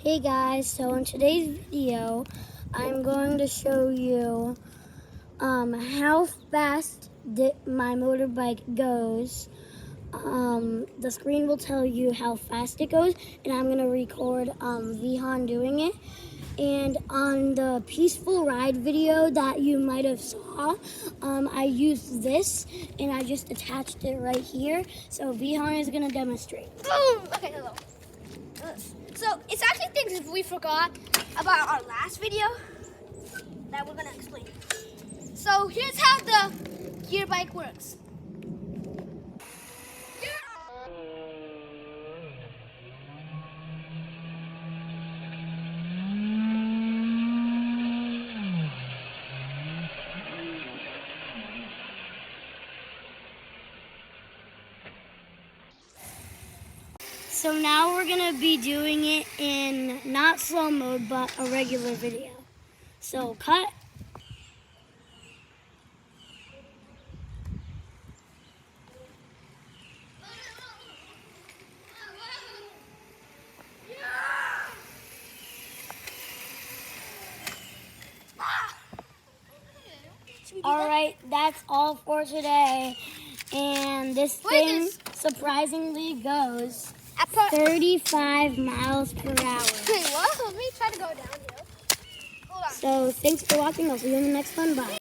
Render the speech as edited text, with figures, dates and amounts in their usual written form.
Hey guys, so in today's video, I'm going to show you how fast my motorbike goes. The screen will tell you how fast it goes, and I'm going to record Vihan doing it. And on the peaceful ride video that you might have saw, I used this, and I just attached it right here. So Vihan is going to demonstrate. Boom! Okay, hello. So it's actually things we forgot about our last video that we're gonna explain. So here's how the gear bike works. So now we're going to be doing it in not slow mode, but a regular video. So cut. All right, that's all for today. And this thing surprisingly goes 35 miles per hour. Wait, what? Let me try to go downhill. Hold on. So thanks for watching. I'll see you in the next one. Bye.